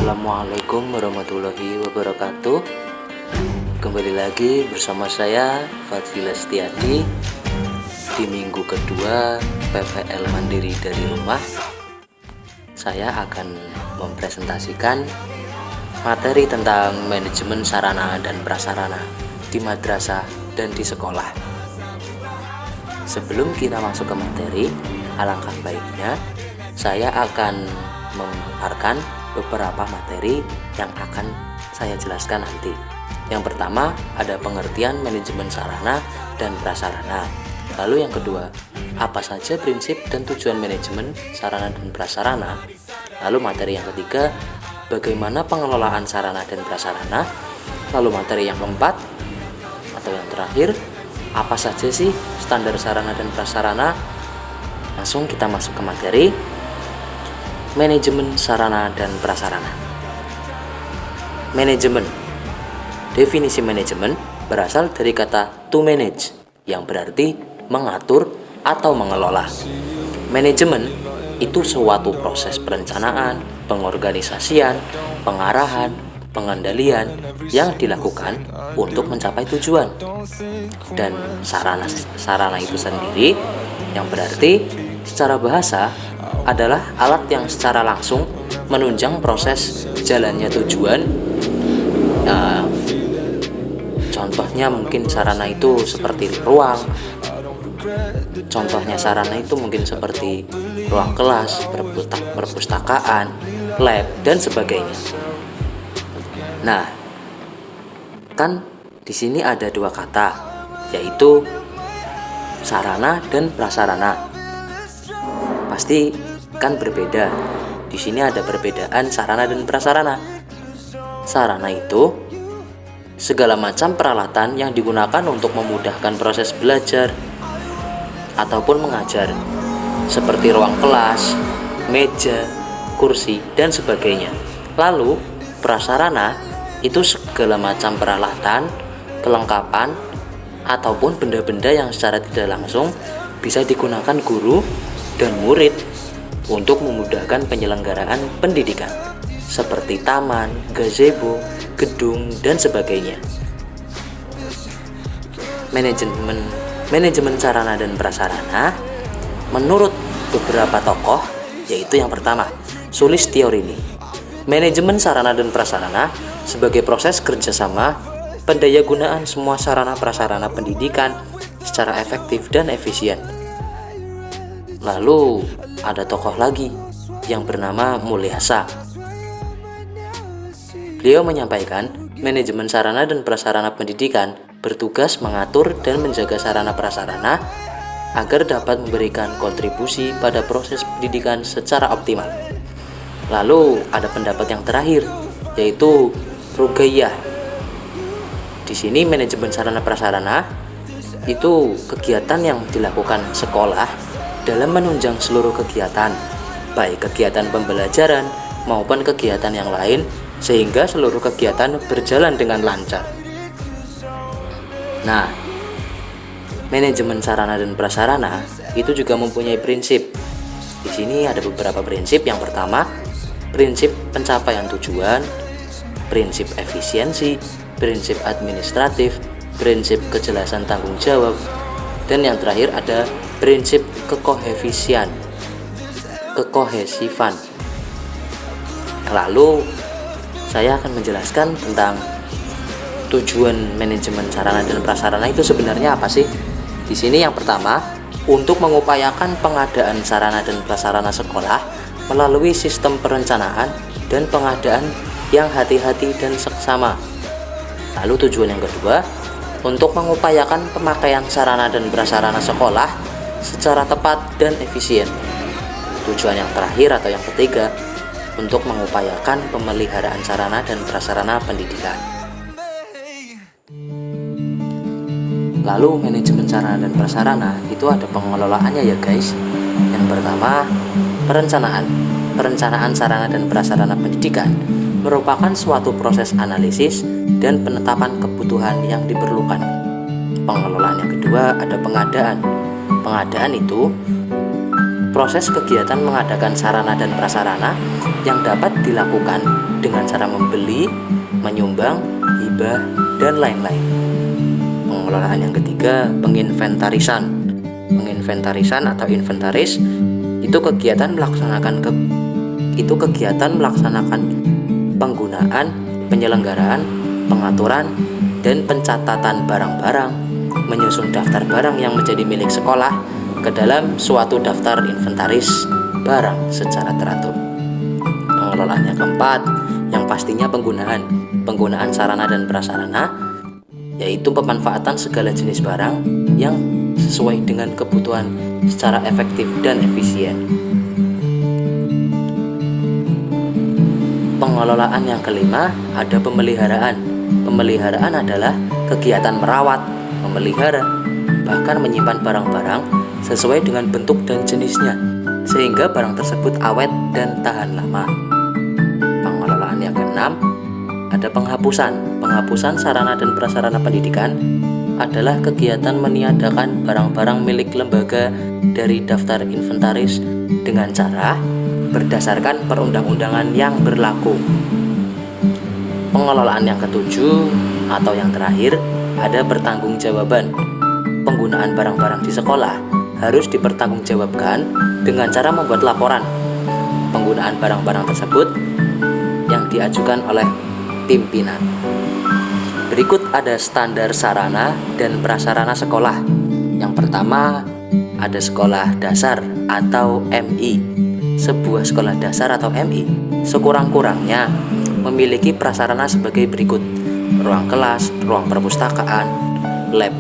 Assalamualaikum warahmatullahi wabarakatuh. Kembali lagi bersama saya Fadila Setiadi di minggu kedua PPL Mandiri dari rumah. Saya akan mempresentasikan materi tentang manajemen sarana dan prasarana di madrasah dan di sekolah. Sebelum kita masuk ke materi, alangkah baiknya saya akan memaparkan beberapa materi yang akan saya jelaskan nanti. Yang pertama ada pengertian manajemen sarana dan prasarana. Lalu yang kedua, apa saja prinsip dan tujuan manajemen sarana dan prasarana. Lalu materi yang ketiga, bagaimana pengelolaan sarana dan prasarana. Lalu materi yang keempat atau yang terakhir, apa saja sih standar sarana dan prasarana. Langsung kita masuk ke materi manajemen sarana dan prasarana. Manajemen. Definisi manajemen berasal dari kata to manage, yang berarti mengatur atau mengelola. Manajemen itu suatu proses perencanaan, pengorganisasian, pengarahan, pengendalian yang dilakukan untuk mencapai tujuan. Dan sarana itu sendiri yang berarti secara bahasa adalah alat yang secara langsung menunjang proses jalannya tujuan. Contohnya mungkin sarana itu seperti ruang. Contohnya sarana itu mungkin seperti ruang kelas, perpustakaan, lab, dan sebagainya. Nah, kan di sini ada dua kata, yaitu sarana dan prasarana. Pasti kan berbeda. Di sini ada perbedaan sarana dan prasarana. Sarana itu segala macam peralatan yang digunakan untuk memudahkan proses belajar ataupun mengajar, seperti ruang kelas, meja, kursi, dan sebagainya. Lalu prasarana itu segala macam peralatan, kelengkapan, ataupun benda-benda yang secara tidak langsung bisa digunakan guru dan murid untuk memudahkan penyelenggaraan pendidikan, seperti taman, gazebo, gedung, dan sebagainya. Manajemen sarana dan prasarana menurut beberapa tokoh, yaitu yang pertama Sulistiorini. Manajemen sarana dan prasarana sebagai proses kerjasama pendayagunaan semua sarana prasarana pendidikan secara efektif dan efisien. Lalu ada tokoh lagi yang bernama Mulyasa. Beliau menyampaikan manajemen sarana dan prasarana pendidikan bertugas mengatur dan menjaga sarana prasarana agar dapat memberikan kontribusi pada proses pendidikan secara optimal. Lalu ada pendapat yang terakhir, yaitu Rugaiyah. Di sini manajemen sarana prasarana itu kegiatan yang dilakukan sekolah dalam menunjang seluruh kegiatan, baik kegiatan pembelajaran maupun kegiatan yang lain, sehingga seluruh kegiatan berjalan dengan lancar. Nah, manajemen sarana dan prasarana itu juga mempunyai prinsip. Di sini ada beberapa prinsip. Yang pertama, prinsip pencapaian tujuan, prinsip efisiensi, prinsip administratif, prinsip kejelasan tanggung jawab, dan yang terakhir ada prinsip kekohesifan. Lalu saya akan menjelaskan tentang tujuan manajemen sarana dan prasarana itu sebenarnya apa sih? Di sini yang pertama, untuk mengupayakan pengadaan sarana dan prasarana sekolah melalui sistem perencanaan dan pengadaan yang hati-hati dan seksama. Lalu tujuan yang kedua, untuk mengupayakan pemakaian sarana dan prasarana sekolah secara tepat dan efisien. Tujuan yang terakhir atau yang ketiga, untuk mengupayakan pemeliharaan sarana dan prasarana pendidikan. Lalu manajemen sarana dan prasarana itu ada pengelolaannya ya guys. Yang pertama, perencanaan sarana dan prasarana pendidikan merupakan suatu proses analisis dan penetapan kebutuhan yang diperlukan. Pengelolaan yang kedua ada pengadaan. Pengadaan itu Proses kegiatan mengadakan sarana dan prasarana yang dapat dilakukan dengan cara membeli, menyumbang, hibah, dan lain-lain. Pengelolaan yang ketiga, penginventarisan. Penginventarisan atau inventaris itu kegiatan melaksanakan penggunaan, penyelenggaraan, pengaturan, dan pencatatan barang-barang, menyusun daftar barang yang menjadi milik sekolah ke dalam suatu daftar inventaris barang secara teratur. Pengelolaan yang keempat, yang pastinya penggunaan sarana dan prasarana, yaitu pemanfaatan segala jenis barang yang sesuai dengan kebutuhan secara efektif dan efisien. Pengelolaan yang kelima, ada pemeliharaan. Pemeliharaan adalah kegiatan merawat, memelihara, bahkan menyimpan barang-barang sesuai dengan bentuk dan jenisnya, sehingga barang tersebut awet dan tahan lama. Pengelolaan yang keenam, ada penghapusan. Penghapusan sarana dan prasarana pendidikan adalah kegiatan meniadakan barang-barang milik lembaga dari daftar inventaris dengan cara berdasarkan perundang-undangan yang berlaku. Pengelolaan yang ketujuh atau yang terakhir, ada pertanggungjawaban. Penggunaan barang-barang di sekolah harus dipertanggungjawabkan dengan cara membuat laporan penggunaan barang-barang tersebut yang diajukan oleh pimpinan. Berikut ada standar sarana dan prasarana sekolah. Yang pertama, ada sekolah dasar atau MI. Sebuah sekolah dasar atau MI sekurang-kurangnya memiliki prasarana sebagai berikut: ruang kelas, ruang perpustakaan, lab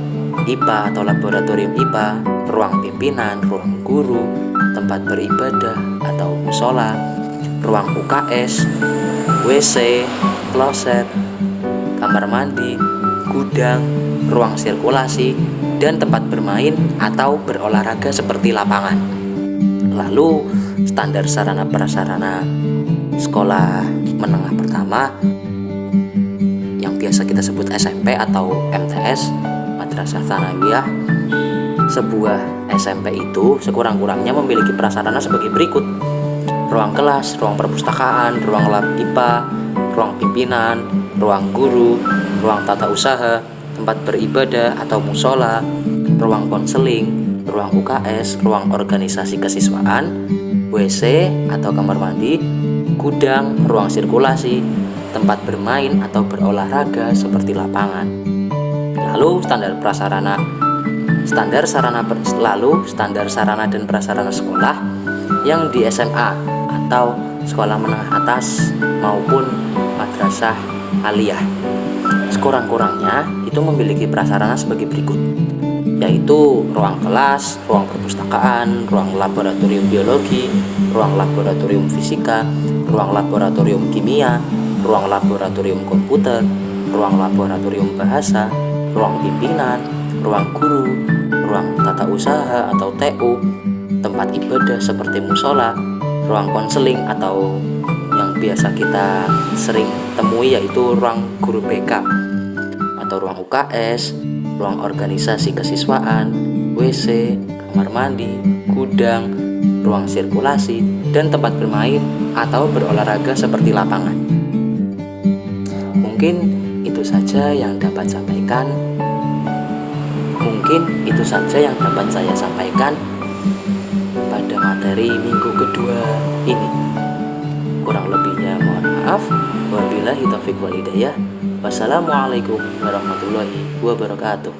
IPA atau laboratorium IPA, ruang pimpinan, ruang guru, tempat beribadah atau musola, ruang UKS, WC, kloset, kamar mandi, gudang, ruang sirkulasi, dan tempat bermain atau berolahraga seperti lapangan. Lalu, standar sarana prasarana sekolah menengah pertama yang biasa kita sebut SMP atau MTS, Madrasah Tsanawiyah. Sebuah SMP itu sekurang-kurangnya memiliki prasarana sebagai berikut: ruang kelas, ruang perpustakaan, ruang lab IPA, ruang pimpinan, ruang guru, ruang tata usaha, tempat beribadah atau musola, ruang konseling, ruang UKS, ruang organisasi kesiswaan, WC atau kamar mandi, gudang, ruang sirkulasi, tempat bermain atau berolahraga seperti lapangan. Lalu standar sarana dan prasarana sekolah yang di SMA atau sekolah menengah atas maupun madrasah aliyah. Sekurang-kurangnya itu memiliki prasarana sebagai berikut, yaitu ruang kelas, ruang perpustakaan, ruang laboratorium biologi, ruang laboratorium fisika, ruang laboratorium kimia, ruang laboratorium komputer, ruang laboratorium bahasa, ruang pimpinan, ruang guru, ruang tata usaha atau TU, tempat ibadah seperti musola, ruang konseling atau yang biasa kita sering temui yaitu ruang guru BK, atau ruang UKS, ruang organisasi kesiswaan, WC, kamar mandi, gudang, ruang sirkulasi, dan tempat bermain atau berolahraga seperti lapangan. Mungkin itu saja yang dapat saya sampaikan pada materi minggu kedua ini. Kurang lebihnya mohon maaf. Wabillahi taufiq wal hidayah. Wassalamualaikum warahmatullahi wabarakatuh.